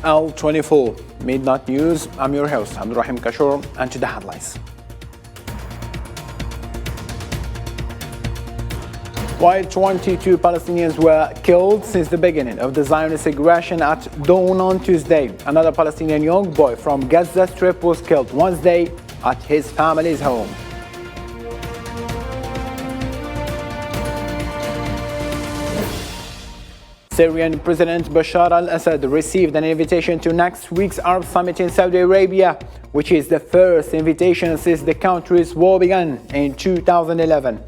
L24 Midnight News. I'm your host, Abdurrahim Kashur, and to the headlines. While 22 Palestinians were killed since the beginning of the Zionist aggression at dawn on Tuesday, another Palestinian young boy from Gaza Strip was killed Wednesday at his family's home. Syrian President Bashar al-Assad received an invitation to next week's Arab Summit in Saudi Arabia, which is the first invitation since the country's war began in 2011.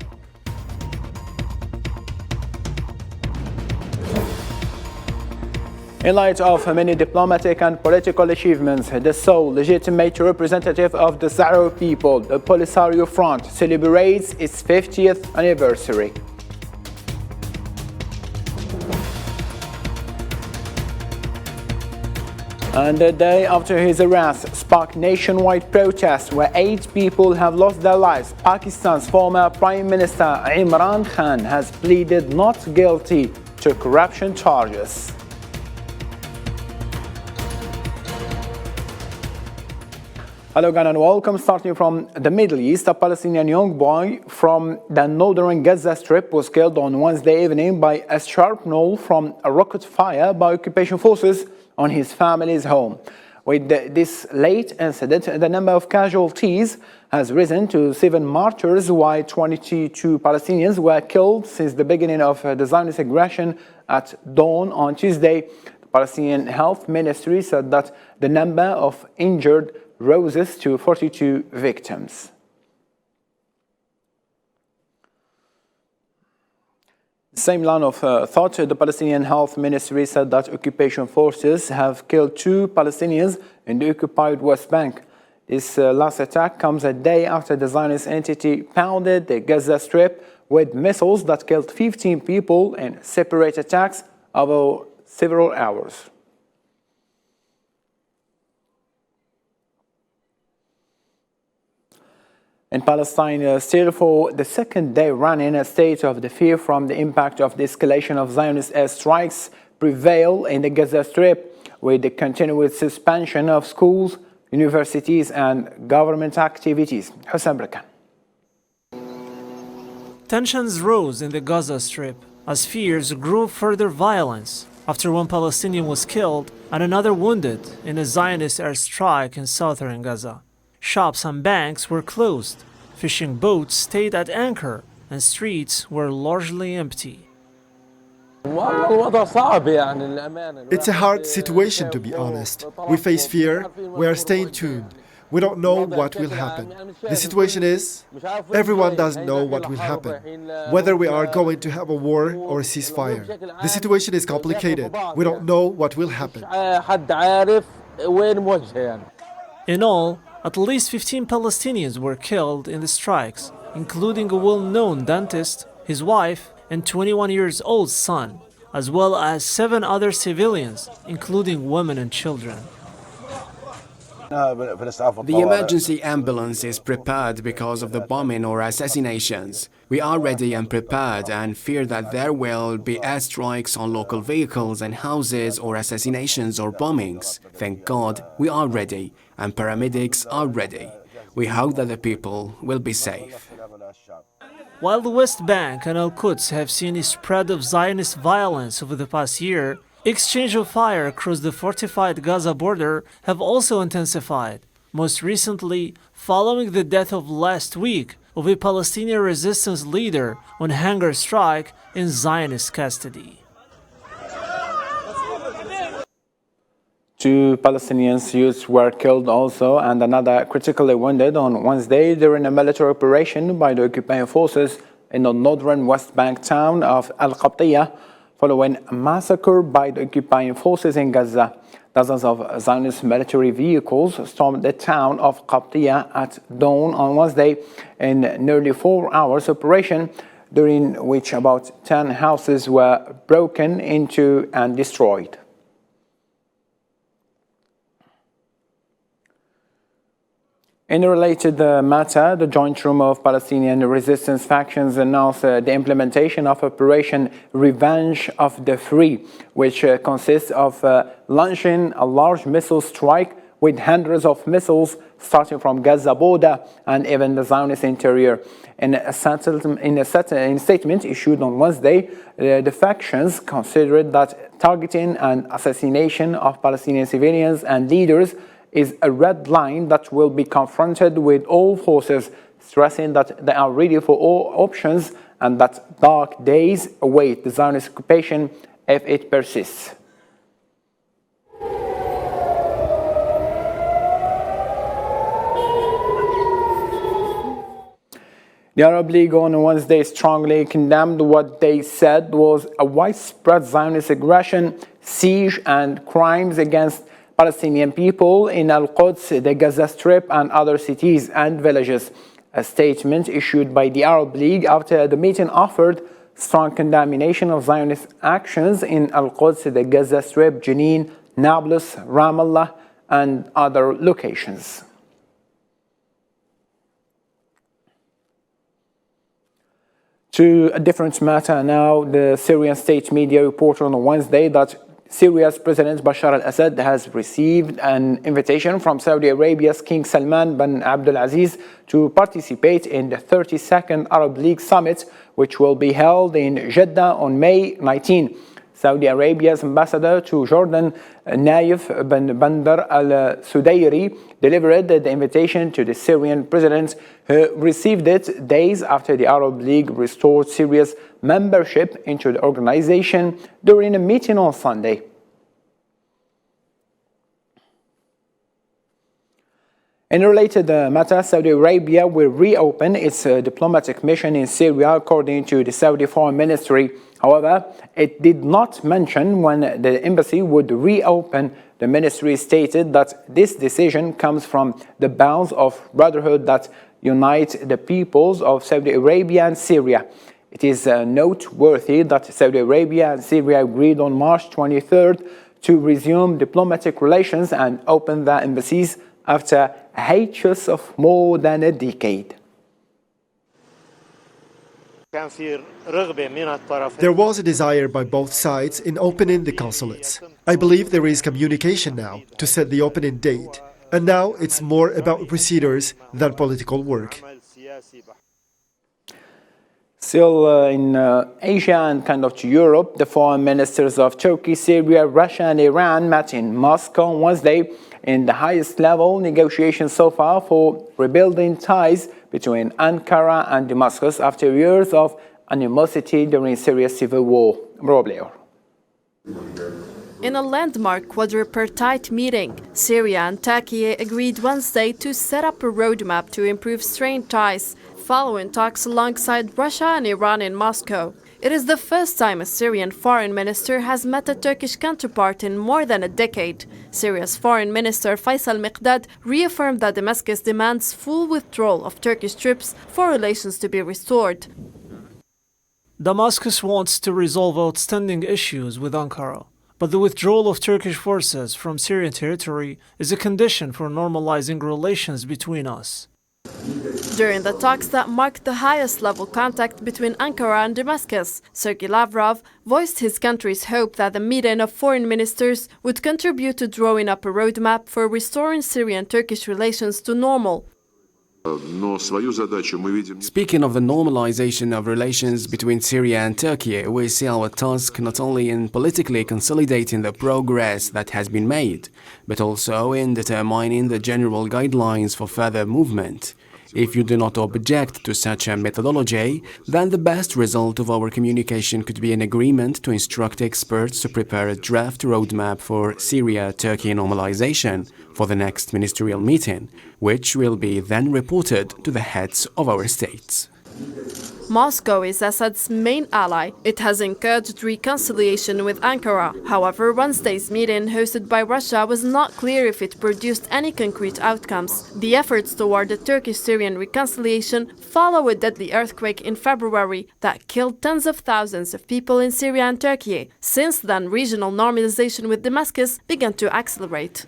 In light of many diplomatic and political achievements, the sole legitimate representative of the Sahrawi people, the Polisario Front, celebrates its 50th anniversary. And the day after his arrest sparked nationwide protests where 8 people have lost their lives. Pakistan's former Prime Minister Imran Khan has pleaded not guilty to corruption charges. Hello again and welcome. Starting from the Middle East, a Palestinian young boy from the northern Gaza Strip was killed on Wednesday evening by a shrapnel from a rocket fire by occupation forces on his family's home. With this late incident, the number of casualties has risen to 7 martyrs, while 22 Palestinians were killed since the beginning of the Zionist aggression at dawn on Tuesday. The Palestinian Health Ministry said that the number of injured roses to 42 victims. Same line of thought, the Palestinian Health Ministry said that occupation forces have killed 2 Palestinians in the occupied West Bank. This last attack comes a day after the Zionist entity pounded the Gaza Strip with missiles that killed 15 people in separate attacks over several hours. In Palestine, still for the second day running, a state of the fear from the impact of the escalation of Zionist airstrikes prevail in the Gaza Strip, with the continuous suspension of schools, universities and government activities. Hussein Brakan. Tensions rose in the Gaza Strip as fears grew of further violence after 1 Palestinian was killed and another wounded in a Zionist airstrike in southern Gaza. Shops and banks were closed, fishing boats stayed at anchor, and streets were largely empty. It's a hard situation, to be honest. We face fear, we are staying tuned. We don't know what will happen. The situation is, everyone doesn't know what will happen, whether we are going to have a war or a ceasefire. The situation is complicated. We don't know what will happen. In all, at least 15 Palestinians were killed in the strikes, including a well-known dentist, his wife, and 21-year-old son, as well as 7 other civilians, including women and children. The emergency ambulance is prepared because of the bombing or assassinations. We are ready and prepared and fear that there will be airstrikes on local vehicles and houses or assassinations or bombings. Thank God we are ready and paramedics are ready. We hope that the people will be safe. While the West Bank and Al-Quds have seen a spread of Zionist violence over the past year, exchange of fire across the fortified Gaza border have also intensified, most recently following the death of last week of a Palestinian resistance leader on hunger strike in Zionist custody. 2 Palestinian youths were killed also and another critically wounded on Wednesday during a military operation by the occupying forces in the northern West Bank town of Al-Qatiyah, following a massacre by the occupying forces in Gaza. Dozens of Zionist military vehicles stormed the town of Qatiyah at dawn on Wednesday in nearly 4 hours operation, during which about 10 houses were broken into and destroyed. In a related matter, the Joint Room of Palestinian Resistance Factions announced the implementation of Operation Revenge of the Free, which consists of launching a large missile strike with hundreds of missiles starting from Gaza border and even the Zionist interior. In a statement issued on Wednesday, the factions considered that targeting and assassination of Palestinian civilians and leaders is a red line that will be confronted with all forces, stressing that they are ready for all options and that dark days await the Zionist occupation if it persists. The Arab League on Wednesday strongly condemned what they said was a widespread Zionist aggression, siege and crimes against Palestinian people in Al-Quds, the Gaza Strip and other cities and villages. A statement issued by the Arab League after the meeting offered strong condemnation of Zionist actions in Al-Quds, the Gaza Strip, Jenin, Nablus, Ramallah and other locations. To a different matter now, the Syrian state media reported on Wednesday that Syria's President Bashar al-Assad has received an invitation from Saudi Arabia's King Salman bin Abdulaziz to participate in the 32nd Arab League Summit, which will be held in Jeddah on May 19. Saudi Arabia's ambassador to Jordan, Naif bin Bandar al-Sudayri, delivered the invitation to the Syrian president, who received it days after the Arab League restored Syria's membership into the organization during a meeting on Sunday. In a related matter, Saudi Arabia will reopen its diplomatic mission in Syria, according to the Saudi Foreign Ministry. However, it did not mention when the embassy would reopen. The ministry stated that this decision comes from the bonds of brotherhood that unite the peoples of Saudi Arabia and Syria. It is noteworthy that Saudi Arabia and Syria agreed on March 23rd to resume diplomatic relations and open their embassies after a hiatus of more than a decade. There was a desire by both sides in opening the consulates. I believe there is communication now to set the opening date, and now it's more about procedures than political work. Still in Asia and kind of to Europe, the foreign ministers of Turkey, Syria, Russia and Iran met in Moscow on Wednesday in the highest level negotiations so far for rebuilding ties between Ankara and Damascus after years of animosity during Syria's civil war. In a landmark quadripartite meeting, Syria and Turkey agreed Wednesday to set up a roadmap to improve strained ties, following talks alongside Russia and Iran in Moscow. It is the first time a Syrian foreign minister has met a Turkish counterpart in more than a decade. Syria's foreign minister Faisal Miqdad reaffirmed that Damascus demands full withdrawal of Turkish troops for relations to be restored. Damascus wants to resolve outstanding issues with Ankara, but the withdrawal of Turkish forces from Syrian territory is a condition for normalizing relations between us. During the talks that marked the highest level contact between Ankara and Damascus, Sergei Lavrov voiced his country's hope that the meeting of foreign ministers would contribute to drawing up a roadmap for restoring Syrian-Turkish relations to normal. Speaking of the normalization of relations between Syria and Turkey, we see our task not only in politically consolidating the progress that has been made, but also in determining the general guidelines for further movement. If you do not object to such a methodology, then the best result of our communication could be an agreement to instruct experts to prepare a draft roadmap for Syria-Turkey normalization for the next ministerial meeting, which will be then reported to the heads of our states. Moscow is Assad's main ally. It has encouraged reconciliation with Ankara. However, Wednesday's meeting hosted by Russia was not clear if it produced any concrete outcomes. The efforts toward a Turkish-Syrian reconciliation follow a deadly earthquake in February that killed tens of thousands of people in Syria and Turkey. Since then, regional normalization with Damascus began to accelerate.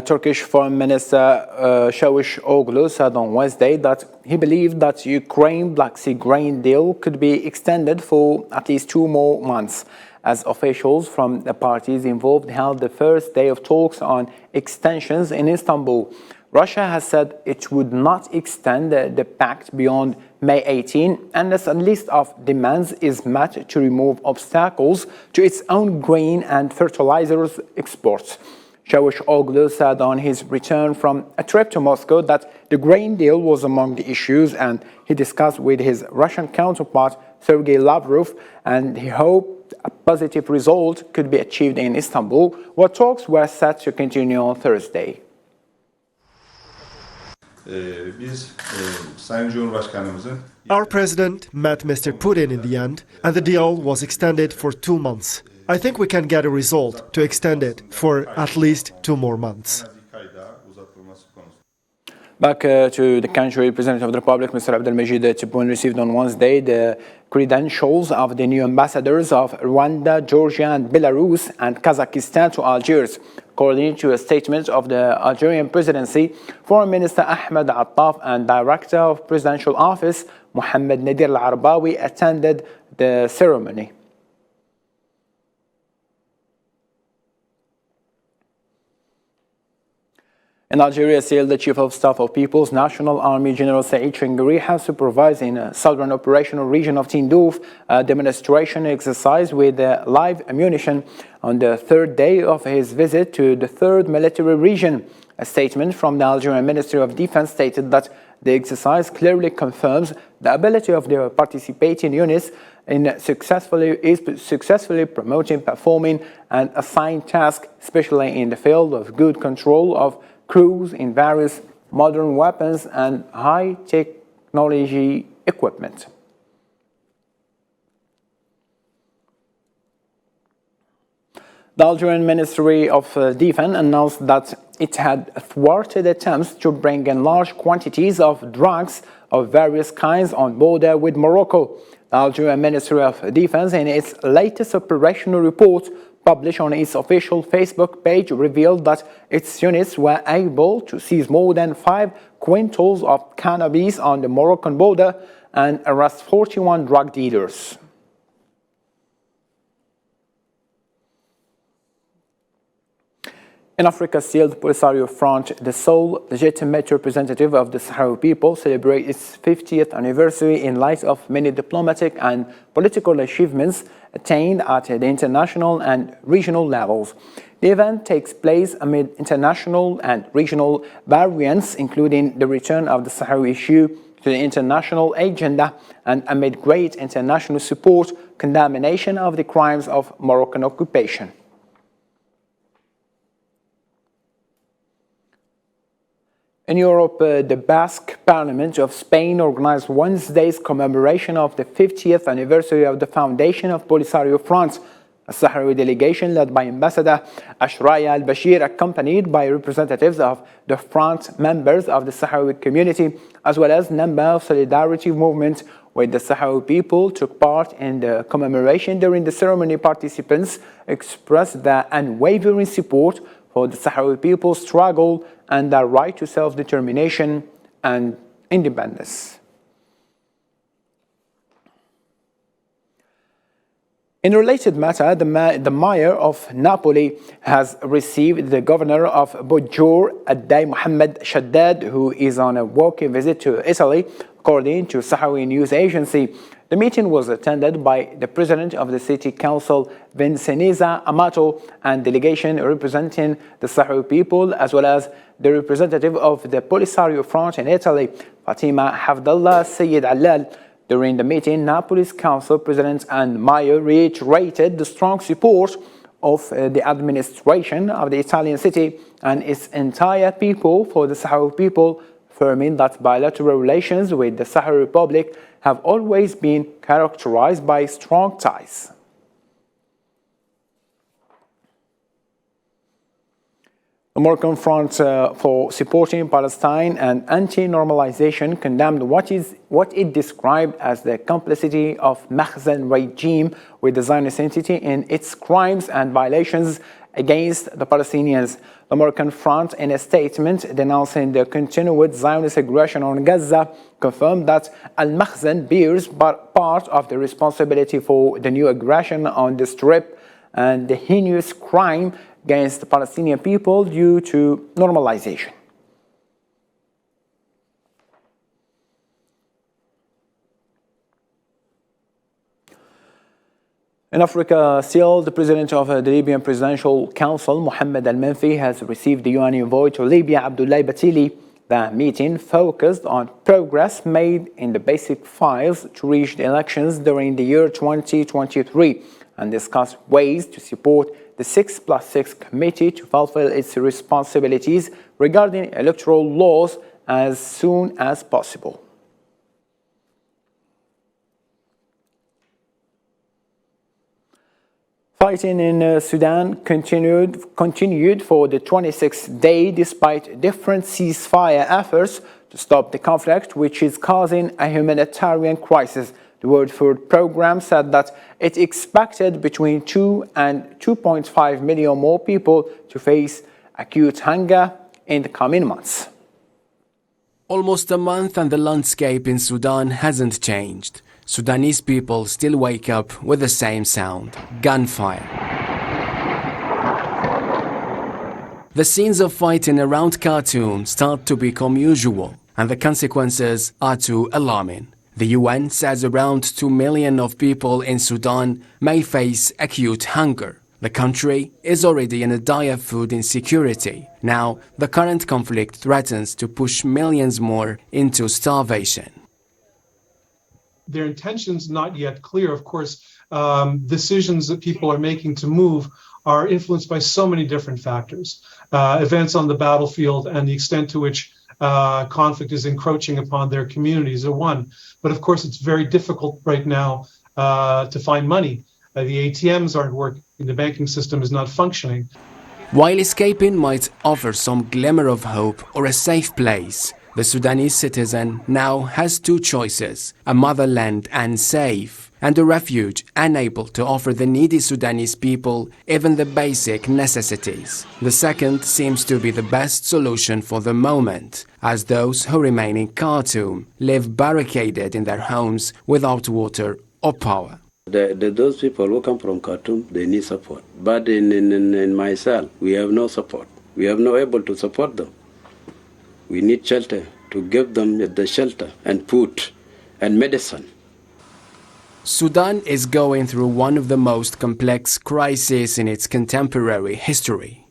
Turkish Foreign Minister Çavuş Oglu said on Wednesday that he believed that Ukraine Black Sea grain deal could be extended for at least 2 more months, as officials from the parties involved held the first day of talks on extensions in Istanbul. Russia has said it would not extend the pact beyond May 18 unless a list of demands is met to remove obstacles to its own grain and fertilizers exports. Çavuş Oglu said on his return from a trip to Moscow that the grain deal was among the issues, and he discussed with his Russian counterpart Sergei Lavrov, and he hoped a positive result could be achieved in Istanbul, where talks were set to continue on Thursday. Our president met Mr. Putin in the end, and the deal was extended for 2 months. I think we can get a result to extend it for at least 2 more months. Back to the country, President of the Republic, Mr. Abdelmajid Tebboune, received on Wednesday the credentials of the new ambassadors of Rwanda, Georgia, and Belarus and Kazakhstan to Algiers. According to a statement of the Algerian presidency, Foreign Minister Ahmed Attaf and Director of Presidential Office Mohammed Nadir Al-Arbawi attended the ceremony. In Algeria, still, the Chief of Staff of People's National Army, General Saeed Chengari, has supervised in a southern operational region of Tindouf a demonstration exercise with live ammunition on the 3rd day of his visit to the 3rd military region. A statement from the Algerian Ministry of Defense stated that the exercise clearly confirms the ability of the participating units in successfully promoting, performing, and assigned tasks, especially in the field of good control of crews in various modern weapons and high-technology equipment. The Algerian Ministry of Defense announced that it had thwarted attempts to bring in large quantities of drugs of various kinds on border with Morocco. The Algerian Ministry of Defense, in its latest operational report, published on its official Facebook page, revealed that its units were able to seize more than 5 quintals of cannabis on the Moroccan border and arrest 41 drug dealers. In Africa, still, the Polisario Front, the sole legitimate representative of the Sahrawi people, celebrates its 50th anniversary in light of many diplomatic and political achievements attained at the international and regional levels. The event takes place amid international and regional variants, including the return of the Sahrawi issue to the international agenda, and amid great international support, condemnation of the crimes of Moroccan occupation. In Europe, the Basque Parliament of Spain organized Wednesday's commemoration of the 50th anniversary of the foundation of Polisario Front. A Sahrawi delegation led by Ambassador Ashraya al-Bashir, accompanied by representatives of the Front, members of the Sahrawi community, as well as members of solidarity movement with the Sahrawi people, took part in the commemoration. During the ceremony, participants expressed their unwavering support for the Sahrawi people's struggle and their right to self-determination and independence. In a related matter, the mayor of Napoli has received the governor of Bujur, Adday Mohammed Shaddad, who is on a working visit to Italy, according to Sahrawi news agency. The meeting was attended by the president of the city council, Vincenza Amato, and delegation representing the Sahrawi people, as well as the representative of the Polisario Front in Italy, Fatima Hafdallah Sayyid Allal. During the meeting, Napoli's council president and mayor reiterated the strong support of the administration of the Italian city and its entire people for the Sahrawi people, affirming that bilateral relations with the Sahrawi Republic have always been characterized by strong ties. The Moroccan Front for Supporting Palestine and Anti-Normalization condemned what it described as the complicity of Makhzen regime with the Zionist entity in its crimes and violations against the Palestinians. The Moroccan Front, in a statement denouncing the continued Zionist aggression on Gaza, confirmed that Al-Makhzen bears part of the responsibility for the new aggression on the Strip and the heinous crime against the Palestinian people due to normalization. In Africa, still, the president of the Libyan Presidential Council, Mohamed Al-Menfi, has received the UN envoy to Libya, Abdoulaye Batili. The meeting focused on progress made in the basic files to reach the elections during the year 2023 and discussed ways to support the 6+6 committee to fulfill its responsibilities regarding electoral laws as soon as possible. Fighting in Sudan continued for the 26th day despite different ceasefire efforts to stop the conflict, which is causing a humanitarian crisis. The World Food Programme said that it expected between 2 and 2.5 million more people to face acute hunger in the coming months. Almost a month and the landscape in Sudan hasn't changed. Sudanese people still wake up with the same sound: gunfire. The scenes of fighting around Khartoum start to become usual, and the consequences are too alarming. The UN says around 2 million of people in Sudan may face acute hunger. The country is already in a dire food insecurity. Now, the current conflict threatens to push millions more into starvation. Their intentions not yet clear. Of course, decisions that people are making to move are influenced by so many different factors. Events on the battlefield and the extent to which conflict is encroaching upon their communities are one. But of course, it's very difficult right now to find money. The ATMs aren't working. The banking system is not functioning. While escaping might offer some glimmer of hope or a safe place, the Sudanese citizen now has two choices: a motherland unsafe, and a refuge unable to offer the needy Sudanese people even the basic necessities. The second seems to be the best solution for the moment, as those who remain in Khartoum live barricaded in their homes without water or power. Those people who come from Khartoum, they need support. But in my cell, we have no support. We have no able to support them. We need shelter, to give them the shelter and food and medicine. Sudan is going through one of the most complex crises in its contemporary history.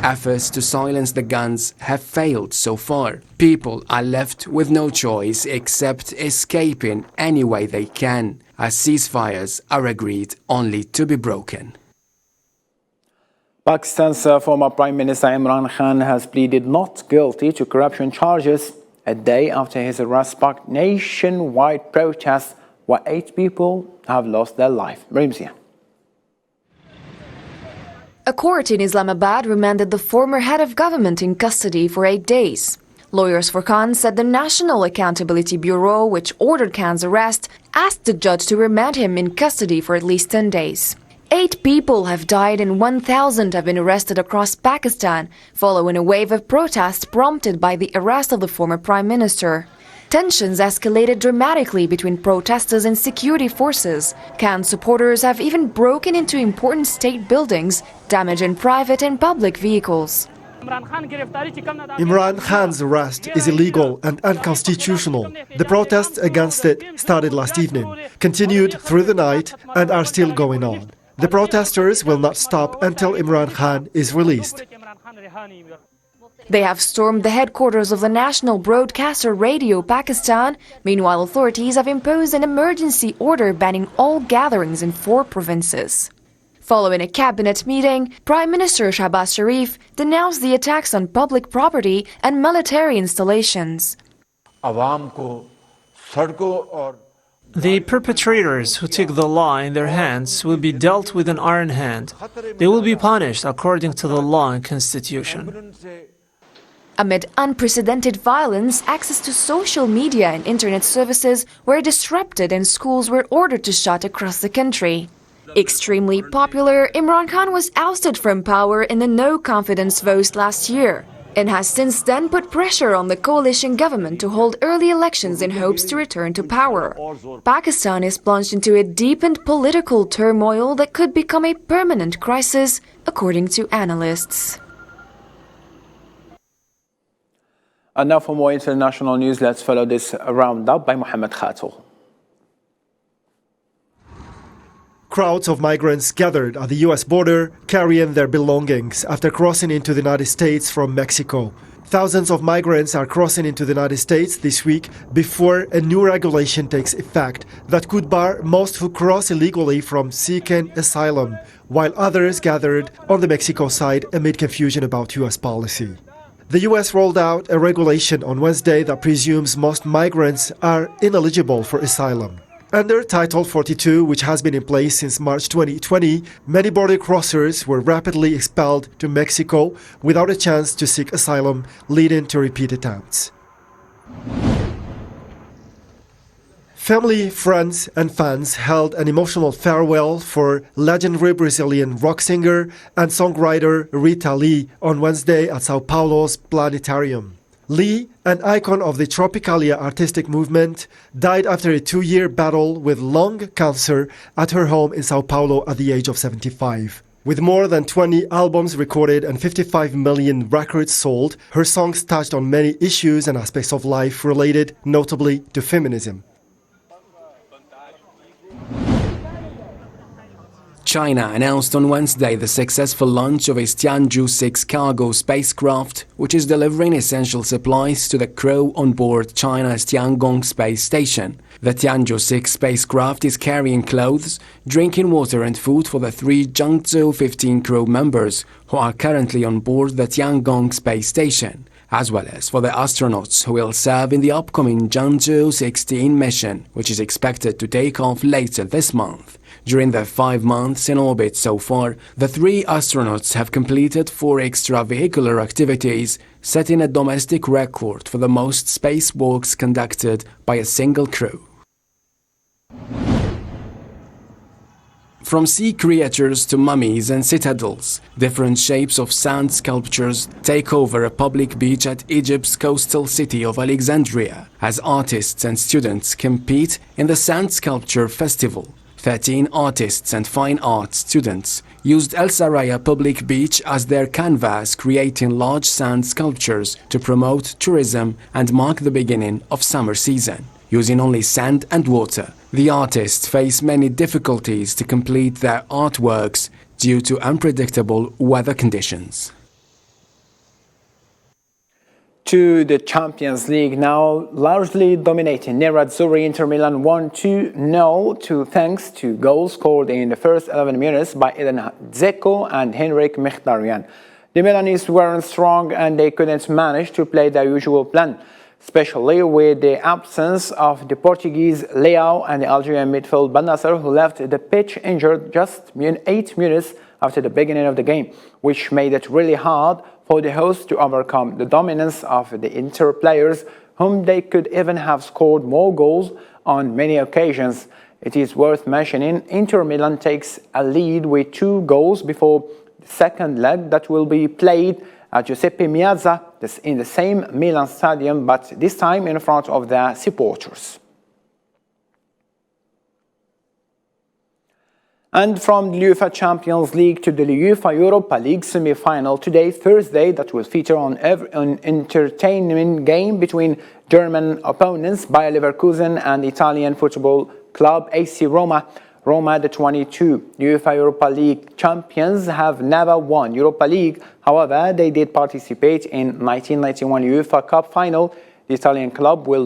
Efforts to silence the guns have failed so far. People are left with no choice except escaping any way they can, as ceasefires are agreed only to be broken. Pakistan's former Prime Minister Imran Khan has pleaded not guilty to corruption charges a day after his arrest sparked nationwide protests where 8 people have lost their life. Rimzia. A court in Islamabad remanded the former head of government in custody for 8 days. Lawyers for Khan said the National Accountability Bureau, which ordered Khan's arrest, asked the judge to remand him in custody for at least 10 days. 8 people have died and 1,000 have been arrested across Pakistan following a wave of protests prompted by the arrest of the former prime minister. Tensions escalated dramatically between protesters and security forces. Khan supporters have even broken into important state buildings, damaging private and public vehicles. Imran Khan's arrest is illegal and unconstitutional. The protests against it started last evening, continued through the night, and are still going on. The protesters will not stop until Imran Khan is released. They have stormed the headquarters of the national broadcaster Radio Pakistan. Meanwhile, authorities have imposed an emergency order banning all gatherings in 4 provinces. Following a cabinet meeting, Prime Minister Shahbaz Sharif denounced the attacks on public property and military installations. The perpetrators who take the law in their hands will be dealt with an iron hand. They will be punished according to the law and constitution. Amid unprecedented violence, access to social media and internet services were disrupted and schools were ordered to shut across the country. Extremely popular, Imran Khan was ousted from power in a no-confidence vote last year and has since then put pressure on the coalition government to hold early elections in hopes to return to power. Pakistan is plunged into a deepened political turmoil that could become a permanent crisis, according to analysts. And now for more international news, let's follow this roundup by Mohammed Khatou. Crowds of migrants gathered at the U.S. border carrying their belongings after crossing into the United States from Mexico. Thousands of migrants are crossing into the United States this week before a new regulation takes effect that could bar most who cross illegally from seeking asylum, while others gathered on the Mexico side amid confusion about U.S. policy. The U.S. rolled out a regulation on Wednesday that presumes most migrants are ineligible for asylum. Under Title 42, which has been in place since March 2020, many border crossers were rapidly expelled to Mexico without a chance to seek asylum, leading to repeat attempts. Family, friends, and fans held an emotional farewell for legendary Brazilian rock singer and songwriter Rita Lee on Wednesday at Sao Paulo's Planetarium. Lee, an icon of the Tropicalia artistic movement, died after a 2-year battle with lung cancer at her home in Sao Paulo at the age of 75. With more than 20 albums recorded and 55 million records sold, her songs touched on many issues and aspects of life related notably to feminism. China announced on Wednesday the successful launch of its Tianzhou 6 cargo spacecraft, which is delivering essential supplies to the crew on board China's Tiangong space station. The Tianzhou 6 spacecraft is carrying clothes, drinking water and food for the 3 Zhangzhou 15 crew members who are currently on board the Tiangong space station, as well as for the astronauts who will serve in the upcoming Zhangzhou 16 mission, which is expected to take off later this month. During their 5 months in orbit so far, the 3 astronauts have completed 4 extravehicular activities, setting a domestic record for the most spacewalks conducted by a single crew. From sea creatures to mummies and citadels, different shapes of sand sculptures take over a public beach at Egypt's coastal city of Alexandria, as artists and students compete in the Sand Sculpture Festival. 13 artists and fine arts students used El Saraya public beach as their canvas, creating large sand sculptures to promote tourism and mark the beginning of summer season. Using only sand and water, the artists face many difficulties to complete their artworks due to unpredictable weather conditions. To the Champions League now, largely dominating Nerazzurri. Inter Milan won 2-0 thanks to goals scored in the first 11 minutes by Eden Dzeko and Henrik Mkhitaryan. The Milanese weren't strong and they couldn't manage to play their usual plan, especially with the absence of the Portuguese Leao and the Algerian midfield Banasser, who left the pitch injured just 8 minutes after the beginning of the game, which made it really hard for the hosts to overcome the dominance of the Inter players, whom they could even have scored more goals on many occasions. It is worth mentioning Inter Milan takes a lead with 2 goals before the second leg that will be played at Giuseppe Meazza in the same Milan stadium, but this time in front of their supporters. And from the UEFA Champions League to the UEFA Europa League semi-final today, Thursday, that will feature an entertaining game between German opponents Bayer Leverkusen and Italian football club AC Roma. Roma, the 22 UEFA Europa League champions, have never won Europa League. However, they did participate in 1991 UEFA Cup final. The Italian club will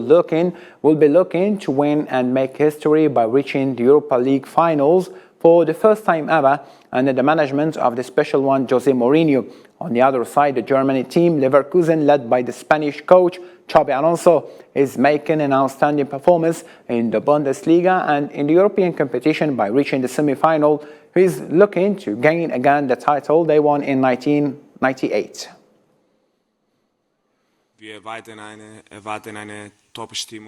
be looking to win and make history by reaching the Europa League finals for the first time ever under the management of the special one Jose Mourinho. On the other side, the Germany team, Leverkusen, led by the Spanish coach Xabi Alonso, is making an outstanding performance in the Bundesliga and in the European competition by reaching the semi-final. He is looking to gain again the title they won in 1998.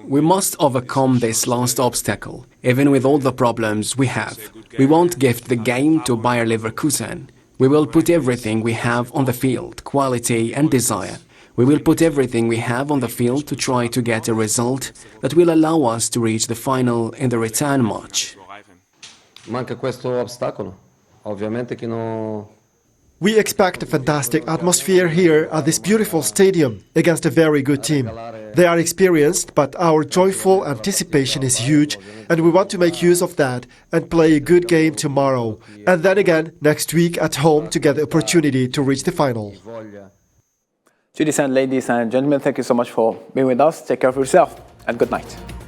We must overcome this last obstacle. Even with all the problems we have, We won't gift the game to Bayer Leverkusen. We will put everything we have on the field, quality and desire. We will put everything we have on the field to try to get a result that will allow us to reach the final in the return match. Manca questo ostacolo. Ovviamente che no. We expect a fantastic atmosphere here at this beautiful stadium against a very good team. They are experienced, but our joyful anticipation is huge, and we want to make use of that and play a good game tomorrow, and then again next week at home to get the opportunity to reach the final. Ladies and gentlemen, thank you so much for being with us. Take care of yourself and good night.